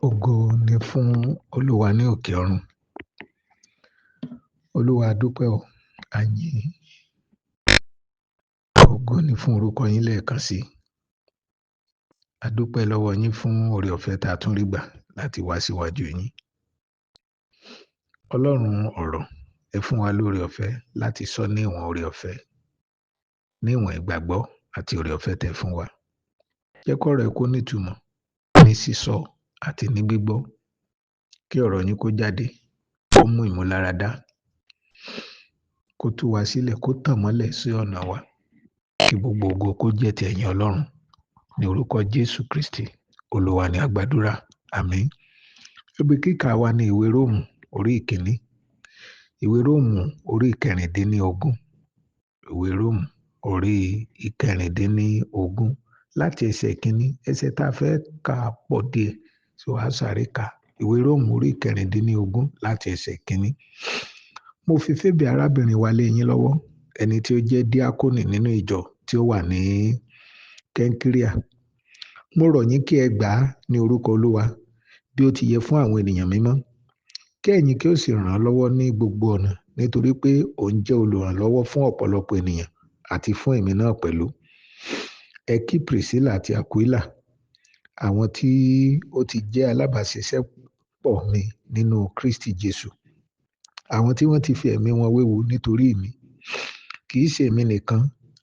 Ògo ni fún Olúwa ní òkè ọ̀run. Olúwa a dúpẹ́ o, a yìn ín. Ògo ni fún orúkọ yín lẹ́ẹ̀kan sí. A dúpẹ́ lọ́wọ́ yín fún oore ọ̀fẹ́ tá a tún rí gbà láti wá síwájú yín. Ọlọ́run ọ̀rọ̀, ẹ fún wa lóore ọ̀fẹ́ láti sọ ní ìwọ̀n oore ọ̀fẹ́, ní ìwọ̀n ìgbàgbọ́ àti oore ọ̀fẹ́ tẹ́ fún wa. Jẹ́ kọ́rọ̀ ẹ kó nítumọ̀ ní sísọ àti ní gbígbọ́. Kí ọ̀rọ̀ yín kó jáde, kó mú ìmúláradá, kó tú wa sílẹ̀, kó tàn mọ́lẹ̀ sí ọ̀nà wa. Kí gbogbo ògo kó jẹ́ ti ẹ̀yin Ọlọ́run. Ní orúkọ Jésù Kristi, Olúwa ni a gbàdúrà. Àmín. Ibi kíkà wa ní ìwé Róòmù orí ìkíní. Ìwé Róòmù orí ìkẹrìndínlógún. Ìwé Róòmù orí ìkẹrìndínlógún. Láti ẹsẹ̀ ìkíní, ẹsẹ̀ tá a fẹ́ kà pọ̀ díẹ̀, so a sáré kà. Ìwé Róòmù orí ìkẹrìndínlógún láti ẹsẹ̀ ìkíní. Mo fi Fébè arábìnrin wa lé yín lọ́wọ́, ẹni tí ó jẹ́ díákónì nínú ìjọ tí ó wà ní Kẹ́ńkíríà. Mo rọ̀ yín kí ẹ gbà á ní orúkọ Olúwa bí ó ti yẹ fún àwọn ènìyàn mímọ́. Kí ẹ̀yin kí ó sì ràn án lọ́wọ́ ní gbogbo ọ̀nà, nítorí pé òun jẹ́ olùrànlọ́wọ́ fún ọ̀pọ̀lọpọ̀ ènìyàn àti fún èmi náà pẹ̀lú. Ẹ kí Pìrìsílà àti Àkúílà, àwọn tí ó ti jẹ́ alábàáṣiṣẹ́pọ̀ mi nínú Kristi Jésù. Àwọn tí wọ́n ti fi ẹ̀mí wọn wéwu nítorí mi. Kì í ṣe èmi nìkan,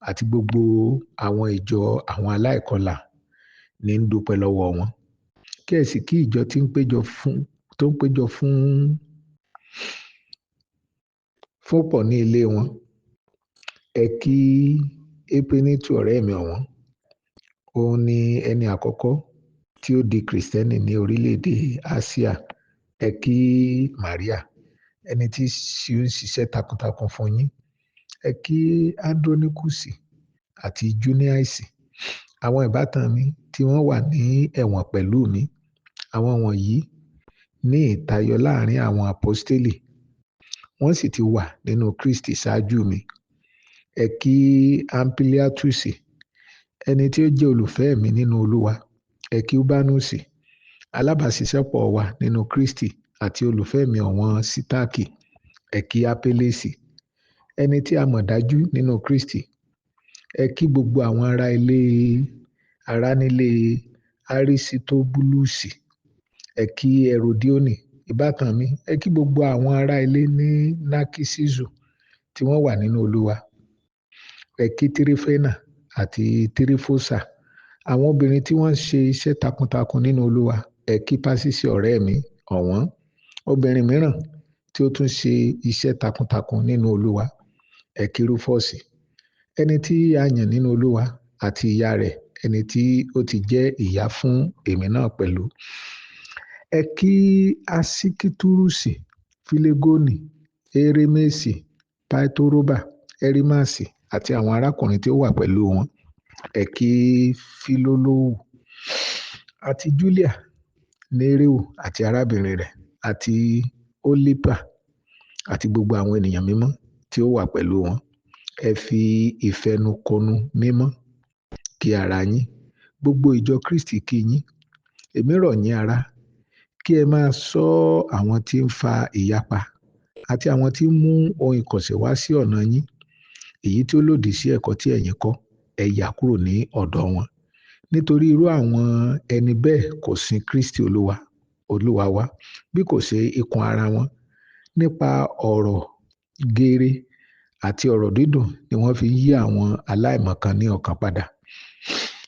àti gbogbo àwọn ìjọ àwọn aláìkọlà ní ń dúpẹ́ lọ́wọ́ wọn. Kí ẹ sì kí ìjọ tí ń péjọ fún pọ̀ ní ilé wọn. Ẹ kí Épénétù ọ̀rẹ́ mi ọ̀wọ́n. Òun ni ẹni àkọ́kọ́ tí ó di Kìrìsìtẹ́nì ní orílẹ̀-èdè Áṣíà. Ẹ kí Màríà, ẹni tí ń ṣiṣẹ́ takuntakun fún yín. Ẹ kí Andróníkùsì àti Júníàsì, àwọn ìbátan mi tí wọ́n wà ní ẹ̀wọ̀n pẹ̀lú mi. Àwọn wọ̀nyí ní ìtayọ láàrin àwọn àpọ́stélì, wọ́n sì ti wà nínú Kristi ṣáájú mi. Ẹ kí Ampiliátùsì, ẹni tí ó jẹ́ olùfẹ́ mi nínú Olúwa. Ẹ kí Úbánùsì, alábàáṣiṣẹ́pọ̀ wa nínú Kristi àti olùfẹ́ mi ọ̀wọ́n Sítákì. Ẹ kí Apélésì, ẹni tí a mọ̀ dájú nínú Kristi. Ẹ kí gbogbo àwọn ará nílé Arísítóbúlùsì. Ẹ kí Herodíónì, ìbátan mi. Ẹ kí gbogbo àwọn ará ilé ní Nákísísù tí wọ́n wà nínú Olúwa. Ẹ kí Tírífénà àti Tírífósà, àwọn obìnrin tí wọ́n ṣe iṣẹ́ takuntakun nínú Olúwa. Ẹ kí Pásísì ọ̀rẹ́ mi ọ̀wọ́n, obìnrin mìíràn tí ó tún ṣe iṣẹ́ takuntakun nínú Olúwa. Ẹ kí Rúfọ́sì, ẹni tí a yàn nínú Olúwa, àti ìyá rẹ̀, ẹni tí ó ti jẹ́ ìyá fún èmi náà pẹ̀lú. Ẹ kí Asíkítúrùsì, Fílégónì, Érémésì, Páítóróbà, Ẹrímásì àti àwọn arákùnrin tí ó wà pẹ̀lú wọn. Ẹ kí Fílólóhù àti Júlíà, Néréù àti arábìnrin rẹ̀, àti Ólípà àti gbogbo àwọn ènìyàn mímọ́ tí ó wà pẹ̀lú wọn. Ẹ fi ìfẹnukonu mímọ́ kí ara yín. Gbogbo ìjọ Kristi kí yín. Èmi rọ̀ yín ará, kí ẹ máa ṣọ́ àwọn tí ń fa ìyapa àti àwọn tí ń mú ohun ìkọ̀sẹ̀ wá sí ọ̀nà yín, èyí tí ó lòdì sí ẹ̀kọ́ tí ẹ̀yin kọ́. Ẹ yà kúrò ní ọ̀dọ̀ wọn. Nítorí irú àwọn ẹni bẹ́ẹ̀ kò sin Kristi Olúwa wa, bí kò ṣe ikùn ara wọn. Nípa ọ̀rọ̀ geere àti ọ̀rọ̀ dídùn ni wọ́n fi yí àwọn aláìmọ̀kan ní ọkàn padà.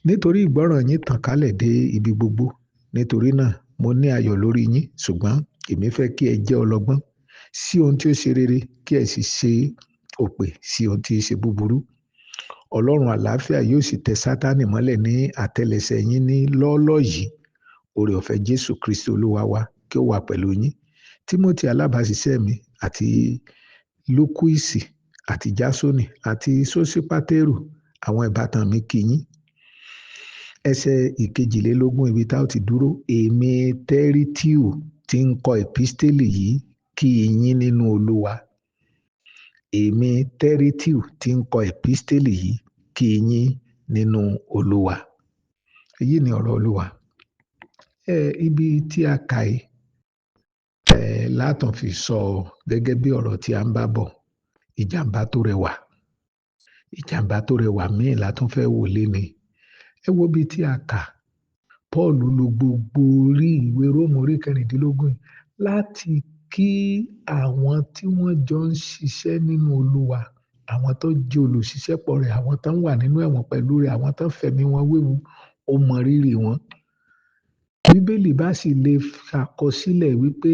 Nítorí ìgbọ́ràn yín tàn kálẹ̀ dé ibi gbogbo. Nítorí náà mo ní ayọ̀ lórí yín, ṣùgbọ́n èmi fẹ́ kí ẹ jẹ́ ọlọ́gbọ́n sí ohun tí ó ṣe rere, kí ẹ sì ṣe òpè sí ohun tí ó ṣe búburú. Ọlọ́run àlàáfíà yóò sì tẹ Sátánì mọ́lẹ̀ ní àtẹ́lẹsẹ̀ yín ní lọ́ọ́lọ́ yìí. Oore ọ̀fẹ́ Jésù Kristi Olúwa wa kí ó wà pẹ̀lú yín. Tímótì alábàáṣiṣẹ́ mi àti Lúkúìsì àti Jásónì àti Sósípátérù, àwọn ìbátan mi kí yín. Ẹsẹ̀ ìkejìlélógún ibi tá ó ti dúró. Èmi Tẹ́rítíù tí ń kọ èpísítélì yìí kí yín nínú Olúwa. Èmi Tẹ́rítíù tí ń kọ èpísítélì yìí kí yín nínú Olúwa. Èyí ni ọ̀rọ̀ Olúwa. Ibi tí a kà yìí látàn fi sọ gẹ́gẹ́ bí ọ̀rọ̀ tí a ń bá bọ̀, ìjàmbá tó rẹwà míì la tún fẹ́ wò léni. Ẹ wo ibi tí a kà, Paul lo gbogbo orí ìwé Róòmù orí kẹrìndínlógún láti kí àwọn tí wọ́n jọ ń ṣiṣẹ́ nínú Olúwa, àwọn tó jẹ́ olùṣiṣẹ́pọ̀ rẹ̀, àwọn tó ń wà nínú ẹ̀wọ̀n pẹ̀lú rẹ̀, àwọn tó ń fẹ̀mí wọn wéwu, ó mọ rírì wọn. Bíbélì bá sì lè ṣàkọsílẹ̀ wípé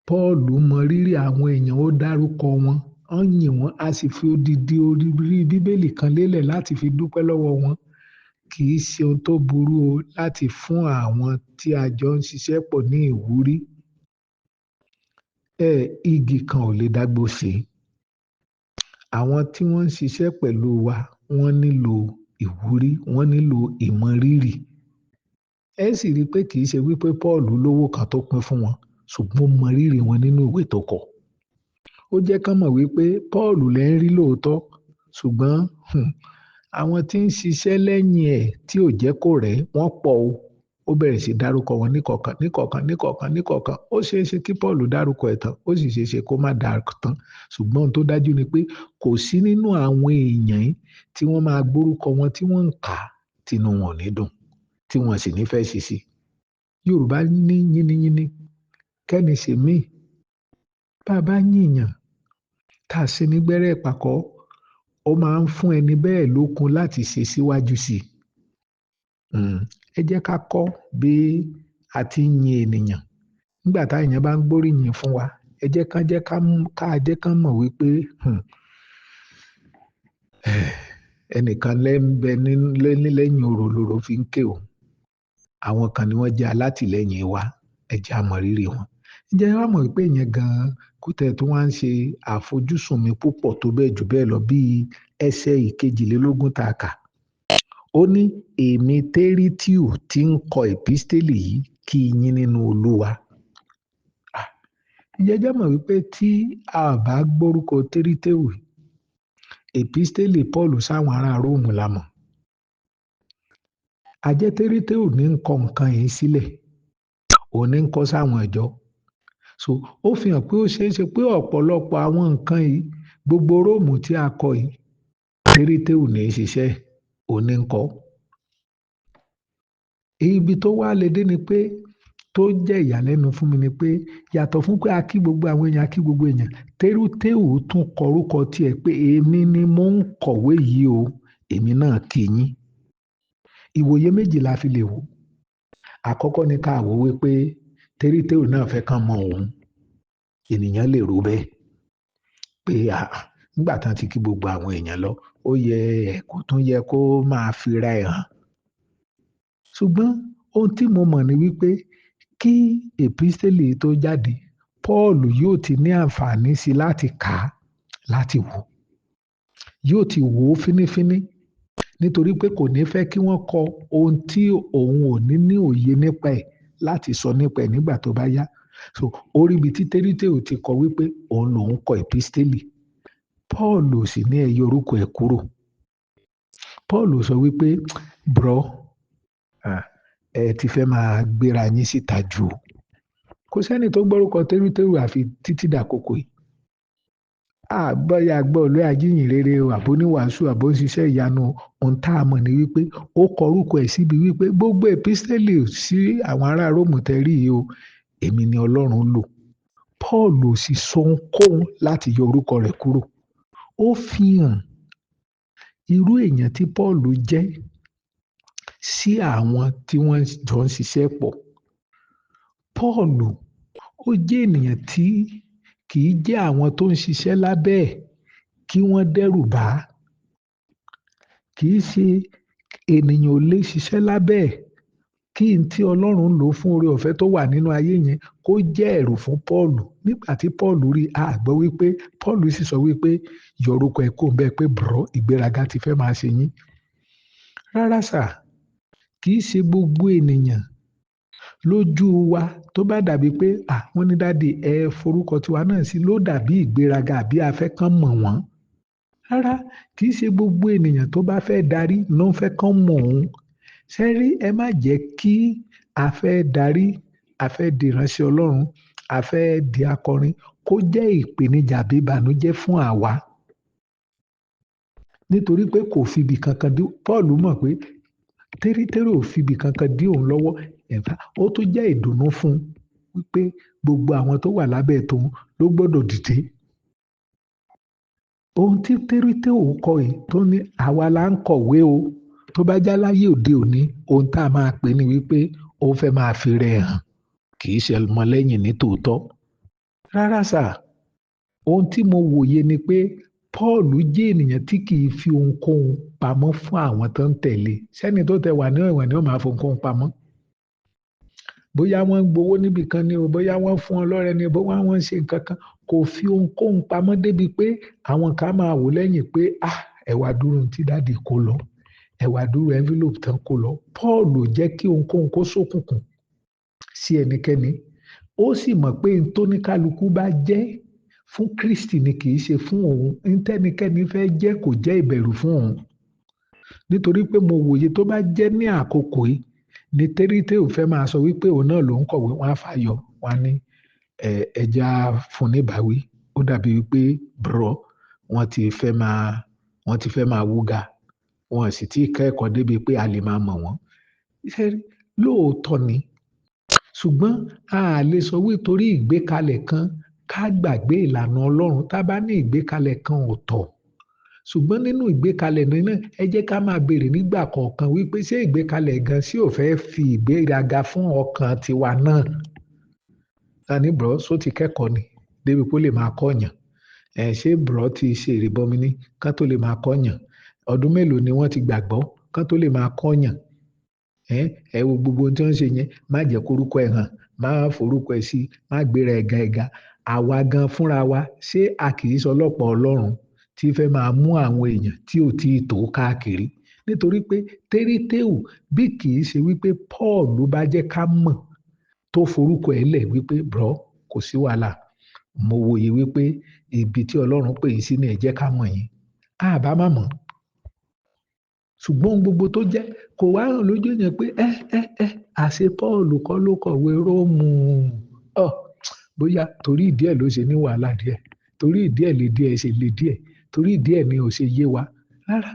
Paul mọ rírì àwọn èèyàn, ó dárúkọ wọn, ó yìn wọ́n, a sì fi odidi orí Bíbélì kan lélẹ̀ láti fi dúpẹ́ lọ́wọ́ wọn. Kì í ṣe ohun tó burú o láti fún àwọn tí a jọ ń ṣiṣẹ́ pọ̀ ní ìwúrí. Igi kan ò lè dágbó ṣe. Àwọn tí wọ́n ń ṣiṣẹ́ pẹ̀lú wa, wọ́n nílò ìwúrí, wọ́n nílò ìmọrírì. Ẹ sì rí i pé kì í ṣe wípé Paul lówó kan tó pín fún wọn, ṣùgbọ́n ó mọ rírì wọn nínú ìwé tó kọ. Ó jẹ́ kán mọ̀ wípé Paul lẹ́ ń rí lóòótọ́, ṣùgbọ́n àwọn tí ń ṣiṣẹ́ lẹ́yìn ẹ̀ tí ò jẹ́ kó rẹ̀ wọ́n pọ̀ o. Ó bẹ̀rẹ̀ sí dárúkọ wọn níkọ̀ọ̀kan. Ó ṣeé ṣe kí Paul dárúkọ ẹ̀ tán, ó sì ṣeé ṣe kó má dárúkọ tán. Ṣùgbọ́n ohun tó dájú ni pé kò sí nínú àwọn èèyàn tí wọ́n máa gbórúkọ wọn tí wọ́n ń kà tínú wọn ò ní dùn, tí wọ́n sì ní fẹ́ ṣiṣi. Yorùbá ní yínníyínní kẹ́ni ṣèmí. Bá a bá yínyàn tá a ṣe nígbẹ́rẹ́ ìpàkọ́, ó máa ń fún ẹni bẹ́ẹ̀ lókun láti ṣe síwájú sí i. Ẹ jẹ́ ká kọ́ bí a ti ń yin ènìyàn. Nígbà táwọn èèyàn bá ń gbóríyìn fún wa, ẹ jẹ́ kán mọ̀ wípé ẹnìkan ń bẹ lẹ́yìn orò lóró fi ń ké o. Àwọn kan ni wọ́n jẹ́ alátìlẹ́yìn wa, ẹ jẹ́ á mọ rírì wọn. Ǹjẹ́ wá mọ̀ wípé ìyẹn gan-an kó tẹ̀ tó wá ń ṣe àfojúsùn mi púpọ̀ tó bẹ́ẹ̀ jù bẹ́ẹ̀ lọ bí ẹsẹ̀ 22 tá a kà. Ó ní èmi Térítíù tí ń kọ èpísítélì yìí kí yín nínú Olúwa. Ǹjẹ́ jẹ́ mọ̀ wípé tí a bá gbórúkọ Térítíù, èpísítélì Paul sáwọn ará Róòmù la mọ̀. Àjẹ́ Térítíù ní ń kọ nǹkan yìí sílẹ̀, òun ní ń kọ sáwọn ìjọ. So ó fi hàn pé ó ṣeé ṣe pé ọ̀pọ̀lọpọ̀ àwọn nǹkan yìí, gbogbo Róòmù tí a kọ yìí, Térítíù ní í ṣiṣẹ́, òun ní ń kọ. Ibi tó wá le dé ni pé tó jẹ́ ìyàlẹ́nu fún mi ni pé yàtọ̀ fún pé a kí gbogbo àwọn èèyàn, Térítíù tún kọ orúkọ tiẹ̀ pé èmi ni mò ń kọ̀wé yìí o, èmi náà kí yín. Ìwòye méjì la fi lè wò. Àkọ́kọ́ ni ká wò wípé Térítíù náà fẹ́ kán mọ òun. Ènìyàn lè rò bẹ́ẹ̀ pé nígbà tán ti kí gbogbo àwọn èèyàn lọ, ó kò tún yẹ kó máa fira ẹ̀ hàn. Ṣùgbọ́n ohun tí mo mọ̀ ni wípé kí èpísítélì tó jáde, Paul yóò ti ní àǹfààní sí láti kà á, láti wò. Yóò ti wò ó fínífíní nítorí pé kò ní fẹ́ kí wọ́n kọ ohun tí òun ò ní òye nípa ẹ̀ láti sọ nípa ẹ̀ nígbà tó bá yá. So orí ibi tí Térítíù ti kọ wípé òun lòun kọ èpísítélì, Paul ò sì ní ẹ yọ orúkọ ẹ̀ kúrò. Paul sọ wípé bro, ẹ ti fẹ́ máa gbéra yín síta jù o. Kò sẹ́ni tó gbórúkọ Térítíù àfi títí dàkókò yìí. Bóyá gbọ́ olóyè ajíhìnrere o, àbó oníwàásù, àbó ń ṣiṣẹ́ ìyanu, ohun tá a mọ̀ ni wípé ó kọ orúkọ ẹ̀ síbi wípé gbogbo èpísítélì sí àwọn ará Róòmù tẹ́rí yìí o, èmi ni Ọlọ́run lò. Paul ò sì sọ ohunkóhun láti yọ orúkọ rẹ̀ kúrò. Ó fi hàn irú èèyàn tí Paul jẹ́ sí àwọn tí wọ́n jọ ń ṣiṣẹ́ pọ̀. Paul ó jẹ́ ènìyàn tí kì í jẹ́ àwọn tó ń ṣiṣẹ́ lábẹ́ ẹ̀ kí wọ́n dẹ́rù bà á. Kì í ṣe ènìyàn ò lè ṣiṣẹ́ lábẹ́ ẹ̀ kí n tí Ọlọ́run lò fún oore ọ̀fẹ́ tó wà nínú ayé yẹn kó jẹ́ ẹ̀rù fún Paul. Nígbà tí Paul rí gbọ́ wípé Paul sì sọ wípé yọ orúkọ ẹ̀ kó ń bẹ́ẹ̀ pé bro, ìgbéraga ti fẹ́ máa ṣe yín. Rárá sà, kì í ṣe gbogbo ènìyàn lójú wa tó bá dàbí pé wọ́n ní dáàdi ẹ forúkọ tiwa náà sí ló dàbí ìgbéraga àbí a fẹ́ kán mọ̀ wọ́n. Rárá, kì í ṣe gbogbo ènìyàn tó bá fẹ́ darí ló ń fẹ́ kán mọ̀ òun. Ṣé rí, ẹ má jẹ́ kí a fẹ́ darí, a fẹ́ di ìránṣẹ́ Ọlọ́run, a fẹ́ di akọrin, kó jẹ́ ìpèníjà àbí ìbànújẹ́ fún àwa. Nítorí pé kò fi ibì kankan dí, Paul mọ̀ pé térítérí ò fi ibì kankan dí òun lọ́wọ́. In fact, ó tún jẹ́ ìdùnnú fún un wípé gbogbo àwọn tó wà lábẹ́ tòun ló gbọ́dọ̀ dìde. Ohun tí térítéò kọ yìí tó ní àwa la ń kọ̀wé o, tó bá já láyé òde òní, ohun tá a máa pè ní wípé ó fẹ́ máa fi rẹ̀ hàn, kì í ṣe ọmọlẹ́yìn ní tòótọ́. Rárá sà, ohun tí mo wòye ni pé Paul jẹ́ ènìyàn tí kì í fi ohunkóhun pamọ́ fún àwọn tó ń tẹ̀lé. Sẹ́ni tó tẹ wà ní ẹ̀wọ̀n ni ó máa fi ohunkóhun pamọ́. Bóyá wọ́n ń gbowó níbì kan ni o, bóyá wọ́n fún ọ lọ́rẹ ni o, bóyá wọ́n ń ṣe nǹkan kan, kò fi ohunkóhun pamọ́ débi pé àwọn kan máa wò lẹ́yìn pé ẹ wá dúró ohun tí dáàdì kó lọ, ẹ wá dúró envelope tán kó lọ. Paul ò jẹ́ kí ohunkóhun kó ṣókùnkùn sí ẹnikẹ́ni. Ó sì mọ̀ pé ohun tó ní kálukú bá jẹ́ fún Kristi ni kì í ṣe fún òun. Ohun tẹ́nikẹ́ni fẹ́ jẹ́ kò jẹ́ ìbẹ̀rù fún òun. Nítorí pé mo wòye tó bá jẹ́ ní àkókò yìí ni térítéò fẹ́ máa sọ wípé òun náà ló ń kọ̀wé, wọ́n á fàyọ, wọ́n á ní ẹja fún níbàwí. Ó dàbí wípé wọ́n ti fẹ́ máa wúga. Wọn sì tí kẹ́kọ̀ọ́ débi pé a lè máa mọ̀ wọ́n. Lóòótọ́ ni, ṣùgbọ́n a lè sọ wí torí ìgbékalẹ̀ kan ká gbàgbé ìlànà Ọlọ́run. Tá bá ní ìgbékalẹ̀ kan ò tọ́, ṣùgbọ́n nínú ìgbékalẹ̀ náà ẹ jẹ́ ká máa béèrè nígbà kọ̀ọ̀kan wípé ṣé ìgbékalẹ̀ gan sí ò fẹ́ fi ìgbéraga fún ọkàn tiwa náà. Ta ní só ti kẹ́kọ̀ọ́ ni débi pé ó lè máa kọ́yàn. Ṣé ti ṣe ìrìbọmi ní kán tó lè máa kọ́yàn. Ọdún mélòó ni wọ́n ti gbàgbọ́ kán tó lè máa kọ́yàn. Ẹ wo gbogbo ohun tí wọ́n ń ṣe yẹn, má jẹ́ kórúkọ ẹ̀ hàn, má forúkọ ẹ̀ sí, má gbéra ẹ̀ga. Àwa gan fúnra wa, ṣé a kì í sọ ọlọ́pàá Ọlọ́run tí fẹ́ máa mú àwọn èèyàn tí ò tí ì tó káàkiri? Nítorí pé térítéò bí kì í ṣe wípé Paul ló bá jẹ́ ká mọ̀ tó forúkọ ẹ̀ lẹ̀ wípé kò sí wàhálà. Mo wòye wípé ibi tí Ọlọ́run pè yín sí ni ẹ jẹ́ ká mọ̀ yín. A bá má mọ̀. Ṣùgbọ́n ohun gbogbo tó jẹ́ kò wá hàn lójú èèyàn pé àṣẹ Paul kọ́ ló kọ̀wé Róòmù. Bóyá torí ìdí ẹ̀ ló ṣe ní wàhálà díẹ̀, torí ìdí ẹ̀ lè díẹ̀ ṣe lè díẹ̀, torí ìdí ẹ̀ ni ò ṣe yé wa. Rárá,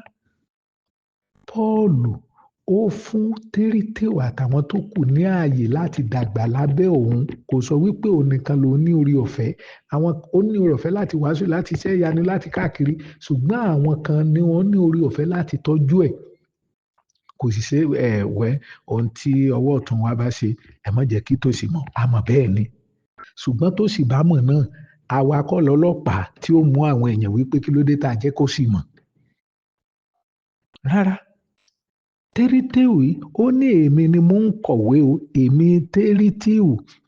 Paul ó fún térítéò àtàwọn tó kù ní ààyè láti dàgbà lábẹ́ òun. Kò sọ wípé òun nìkan ló ní orí ọ̀fẹ́. Àwọn ó ní orí ọ̀fẹ́ láti wàásù, láti iṣẹ́ ìyanu, láti káàkiri. Ṣùgbọ́n àwọn kan ni wọ́n ní orí ọ̀fẹ́ láti tọ́jú ẹ̀. Kò sì ṣe ohun tí ọwọ́ ọ̀tún wa bá ṣe, ẹ má jẹ́ kí tòsì mọ̀. A mọ̀ bẹ́ẹ̀ ni. Ṣùgbọ́n tòsì bá mọ̀ náà, àwa kọ́ lọlọ́pàá tí ó mú àwọn èèyàn wípé kí ló dé tá jẹ́ kó sì mọ̀. Rárá. Térítéò yìí ó ní èmi ni mò ń kọ̀wé o, èmi térítéò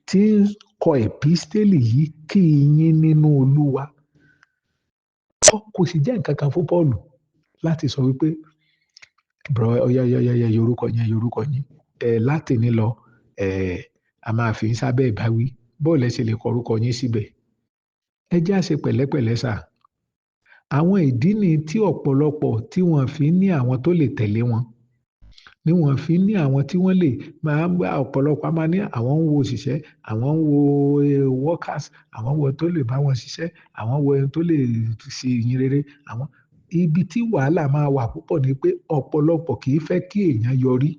tí ń kọ èpísítélì yìí kí yín nínú Olúwa. Kò sì jẹ́ nǹkan kan fún Paul láti sọ wípé ọ̀yá yorúkọ yín. Láti ní lọ, a máa fi ń sábẹ́ ìbáwí. Bó lẹ ṣe lè kọ orúkọ yín síbẹ̀. Ẹ jẹ́ á ṣe pẹ̀lẹ́pẹ̀lẹ́ sà. Àwọn ìdí ni tí ọ̀pọ̀lọpọ̀ tí wọ́n fi ní àwọn tó lè tẹ̀lé wọn. Ni wọ́n fi ní àwọn tí wọ́n lè máa ọ̀pọ̀lọpọ̀ a máa ní àwọn ń wo òṣìṣẹ́, àwọn ń wo workers, àwọn wo tó lè bá wọn ṣiṣẹ́, àwọn wo ẹni tó lè ṣe ìyìn rere. Ibi tí wàhálà máa wà púpọ̀ ni pé ọ̀pọ̀lọpọ̀ kì í fẹ́ kí èèyàn yọrí.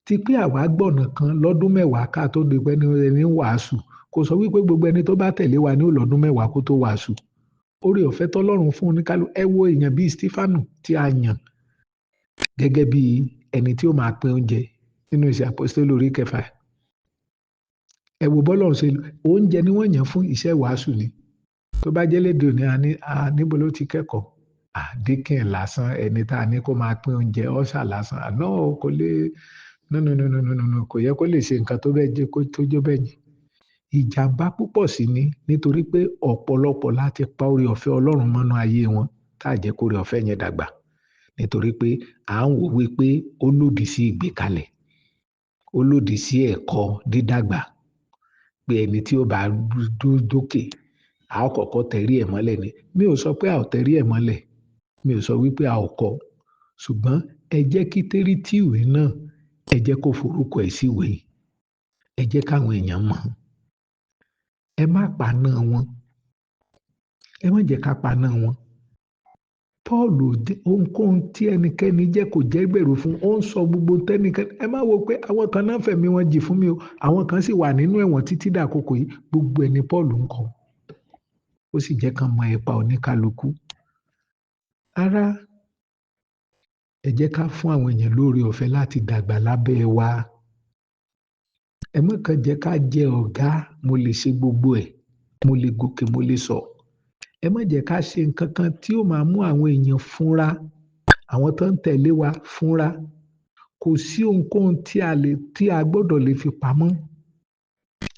Ti pé àwa gbọ̀nà kan lọ́dún mẹ́wàá ká tó di pé ẹni ń wàásù. Kò sọ wípé gbogbo ẹni tó bá tẹ̀lé wa ní ó lọ́dún mẹ́wàá kó tó wàásù. Oore ọ̀fẹ́ tọ́lọ́run fún oníkálukú. Ẹ wo èèyàn bíi Stefanu tí a yàn gẹ́gẹ́ bí ẹni tí ó máa pín oúnjẹ nínú Iṣẹ́ Àpọ́stélì orí 6. Ẹ wo bọ́lọ́run ṣe oúnjẹ ni wọ́n yàn fún iṣẹ́ ìwàásù ni. Tó bá jẹ́ lédè òní níbo ló ti kẹ́kọ̀ọ́? Deacon lásán, ẹni tá a ní kó máa pín oúnjẹ, usher lásán. Kò lè kò yẹ kó lè ṣe nǹkan tó bẹ́ẹ̀ jẹ́ tó jẹ́ bẹ́ẹ̀ yẹn. Ìjàmbá púpọ̀ sí ni nítorí pé ọ̀pọ̀lọpọ̀ láti pa oore ọ̀fẹ́ Ọlọ́run mọ́nú ayé wọn tá jẹ́ kó oore ọ̀fẹ́ yẹn dàgbà. Nítorí pé à ń wò wípé ó lòdì sí ìgbékalẹ̀, ó lòdì sí ẹ̀kọ́ dídàgbà. Pé ẹni tí ó bá dókè, a ó kọ́kọ́ tẹrí ẹ̀ mọ́lẹ̀ ni. Mi ò sọ pé a ò tẹrí ẹ̀ mọ́lẹ̀, mi ò sọ wípé a ò kọ́. Ṣùgbọ́n ẹ jẹ́ kí térítéò náà ẹ jẹ́ kó forúkọ ẹ̀ síwèé, ẹ jẹ́ káwọn èèyàn mọ̀. Ẹ má paná wọn, ẹ má jẹ́ ká paná wọn. Pọ́ọ̀lù ohunkóhun tí ẹnikẹ́ni jẹ́ kò jẹ́ ìbẹ̀rù fún, ó ń sọ gbogbo tẹ́nikẹ́ni. Ẹ má wo pé àwọn kan náà fẹ̀mí wọn jì fún mi o, àwọn kan sì wà nínú ẹ̀wọ̀n títí dàkókò yìí, gbogbo ẹ̀ ni Pọ́ọ̀lù ń kọ. Ó sì jẹ́ kán mọ ipa oníkálukú. Ará, ẹ jẹ́ ká fún àwọn èèyàn lóore ọ̀fẹ́ láti dàgbà lábẹ́ wa. Ẹ má kàn jẹ́ ká jẹ ọ̀gá, mo lè ṣe gbogbo ẹ̀, mo lè gòkè, mo lè sọ̀. Ẹ má jẹ́ ká ṣe nǹkan kan tí ó máa mú àwọn èèyàn fúnra, àwọn tó ń tẹ̀lé wa fúnra. Kò sí ohunkóhun tí a gbọ́dọ̀ lè fi pamọ́.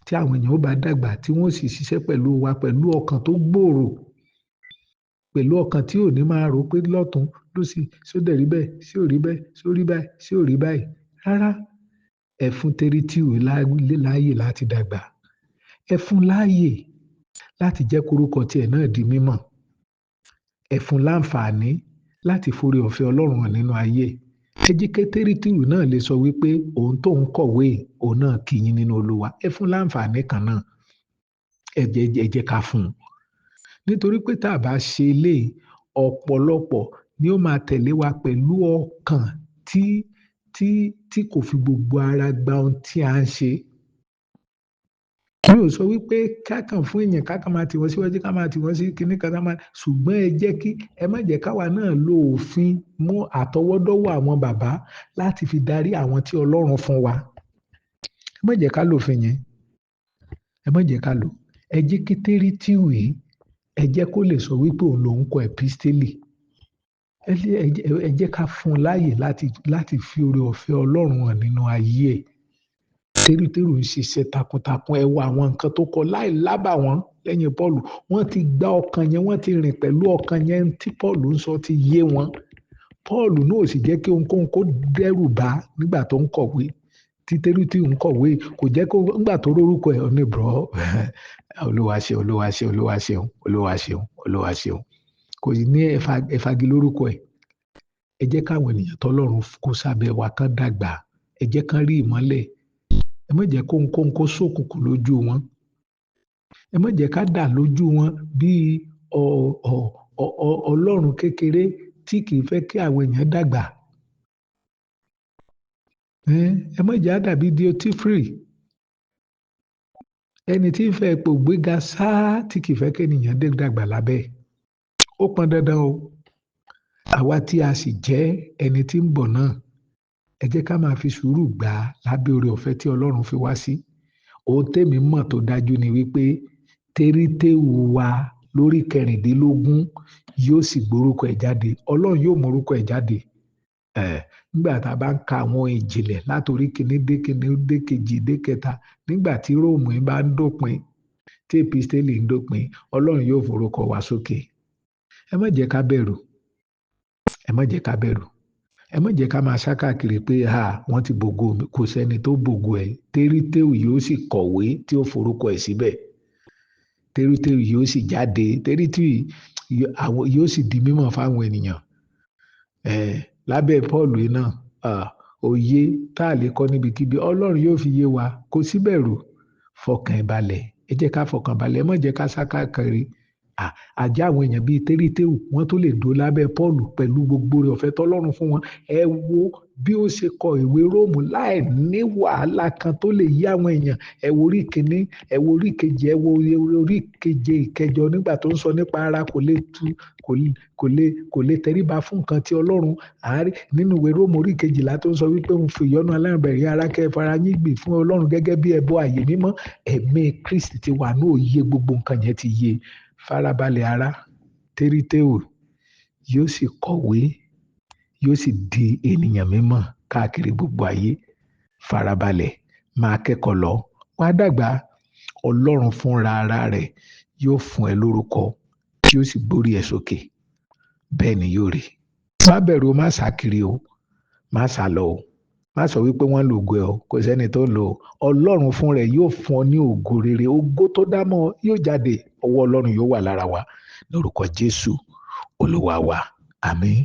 Tí àwọn èèyàn ó bá dàgbà, tí wọ́n sì ṣiṣẹ́ pẹ̀lú wa pẹ̀lú ọkàn tó gbòòrò, pẹ̀lú ọkàn tí ò ní máa rò pé lọ́tùn lósì, ṣó dẹ̀ rí bẹ́ẹ̀, ṣé ò rí bẹ́ẹ̀, ṣó rí báyìí, ṣé ò rí báyìí. Rárá, ẹ fún Tírítíù láàyè láti dàgbà. Ẹ fún láàyè láti jẹ́ kórúkọ tiẹ̀ náà di mímọ̀. Ẹ fún láǹfààní láti forí ọ̀fẹ́ Ọlọ́run hàn nínú ayé. Ẹ jẹ́ kí Tírítíù náà lè sọ wípé òun tó ń kọ̀wé, òun náà kí yín nínú Olúwa. Ẹ fún láǹfààní kan náà. Ẹ jẹ́ ká fún un. Nítorí pé tá a bá ṣe eléyìí, ọ̀pọ̀lọpọ̀ ni ó máa tẹ̀lé wa pẹ̀lú ọkàn tí kò fi gbogbo ara gba ohun tí a ń ṣe. Mi ò sọ wípé ká kàn fún èèyàn ká kàn máa tì wọ́n síwájú, ká máa tì wọ́n sí kíní kan, ṣùgbọ́n ẹ má jẹ́ káwa náà lo òfin mú àtọwọ́dọ́wọ́ àwọn bàbá láti fi darí àwọn tí Ọlọ́run fún wa. Ẹ má jẹ́ ká lò òfin yẹn. Ẹ má jẹ́ ká lò. Ẹ jẹ́ kí Tírítíù yìí, ẹ jẹ́ kó lè sọ wípé òun lòun kọ ẹ̀písítélì. Ẹ jẹ́ ká fún un láàyè láti fi oore ọ̀fẹ́ Ọlọ́run hàn nínú ayé ẹ̀. Tírítíù ń ṣiṣẹ́ takuntakun. Ẹ wo àwọn nǹkan tó kọ láì lábàwọ́n lẹ́yìn Pọ́ọ̀lù. Wọ́n ti gba ọkàn yẹn, wọ́n ti rìn pẹ̀lú ọkàn yẹn tí Pọ́ọ̀lù ń sọ ti yé wọn. Pọ́ọ̀lù náà ò sì jẹ́ kí ohunkóhun kó dẹ́rù bá nígbà tó ń kọ̀wé. Tí Tírítíù ń kọ̀wé, kò jẹ́ kó nígbà tó rórúkọ ẹ̀ ní bro. Olúwa ṣeun, Olúwa ṣeun, Olúwa ṣeun, Olúwa ṣeun, Olúwa ṣeun. Kò sí ní ẹ fagi lórúkọ ẹ̀. Ẹ jẹ́ káwọn ènìyàn tọ́lọ́run kó sábẹ́ wa kán dàgbà. Ẹ jẹ́ kán rí ìmọ́lẹ̀. Ẹ má jẹ́ kó ohunkóhun kó ṣókùnkùn lójú wọn. Ẹ má jẹ́ ká dà lójú wọn bí Ọlọ́run kékeré tí kì í fẹ́ kí àwọn èèyàn dàgbà. Ẹ má jẹ́ á dàbí Diotífírì. Ẹni tí ń fẹ́ ipò gbéga sáá tí kì í fẹ́ kí ènìyàn dàgbà lábẹ́. Ó pọn dandan o. Àwa tí a sì jẹ́ ẹni tí ń bọ̀ náà, ẹ jẹ́ ká máa fi sùúrù gbà lábẹ́ oore ọ̀fẹ́ tí Ọlọ́run fi wá sí. Ohun tèmi mọ̀ tó dájú ni wípé Tírítíù wa lórí 16 yóò sì gbórúkọ ẹ̀ jáde. Ọlọ́run yóò mú orúkọ ẹ̀ jáde. Nígbà tá a bá ń ka àwọn ìjìnlẹ̀ látorí kíní dé kejì dé kẹta, nígbà tí Róòmù bá ń dópin, tí èpísítélì ń dópin, Ọlọ́run yóò forúkọ wa sókè. Ẹ má jẹ́ ká bẹ̀rù. Ẹ má jẹ́ ká bẹ̀rù. Ẹ má jẹ́ ká máa sá káàkiri pé wọ́n ti bògo mi. Kò sẹ́ni tó bògo ẹ̀. Tírítíù yóò sì kọ̀wé tí ó forúkọ ẹ̀ síbẹ̀. Tírítíù yóò sì jáde. Tírítíù yóò sì di mímọ̀ fáwọn ènìyàn. Lábẹ́ Pọ́ọ̀lù náà, òye tá a lè kọ́ níbikíbi, Ọlọ́run yóò fi yé wa. Kò sí bẹ̀rù. Fọkàn ẹ balẹ̀. Ẹ jẹ́ ká fọkàn balẹ̀. Ẹ má jẹ́ ká sá káàkiri. Àjẹ́ àwọn èèyàn bíi Tírítíù, wọ́n tó lè dúró lábẹ́ Pọ́ọ̀lù pẹ̀lú gbogbo oore ọ̀fẹ́ tọ́lọ́run fún wọn. Ẹ wo bí ó ṣe kọ ìwé Róòmù láì ní wàhálà kan tó lè yí àwọn èèyàn. Ẹ wo orí kìíní, ẹ wo orí kejì, ẹ wo orí keje ìkẹjọ nígbà tó ń sọ nípa ara kò lè tẹríba fún nǹkan tí Ọlọ́run àárí. Nínú ìwé Róòmù orí 12 tó ń sọ wípé ń fi ìyọ́nú aláìbẹ̀rẹ̀ ara kẹ́ fara yín gbì fún Ọlọ́run gẹ́gẹ́ bí ẹbọ ààyè mímọ́. Ẹ̀mí Kristi ti wà ní òye, gbogbo nǹkan yẹn ti yé. Farabalẹ̀ ara. Tírítíù yóò sì kọ̀wé, yóò sì di ènìyàn mímọ́ káàkiri gbogbo ayé. Farabalẹ̀, máa kẹ́kọ̀ọ́ lọ. Wá dàgbà. Ọlọ́run fúnra ara rẹ̀ yóò fún ẹ lórúkọ, yóò sì gbórí ẹ sókè. Bẹ́ẹ̀ ni yóò rí. Má bẹ̀rù, má sá kiri o. Má sá lọ o. Má sọ wípé wọ́n lo ògo ẹ o. Kò sẹ́ni tó lò ó. Ọlọ́run fún rẹ̀ yóò fún ọ ní ògo rere. Ògo tó dámọ̀ yóò jáde. Ọwọ́ Ọlọ́run yóò wà lára wa. Lórúkọ Jésù Olúwa wa. Àmín.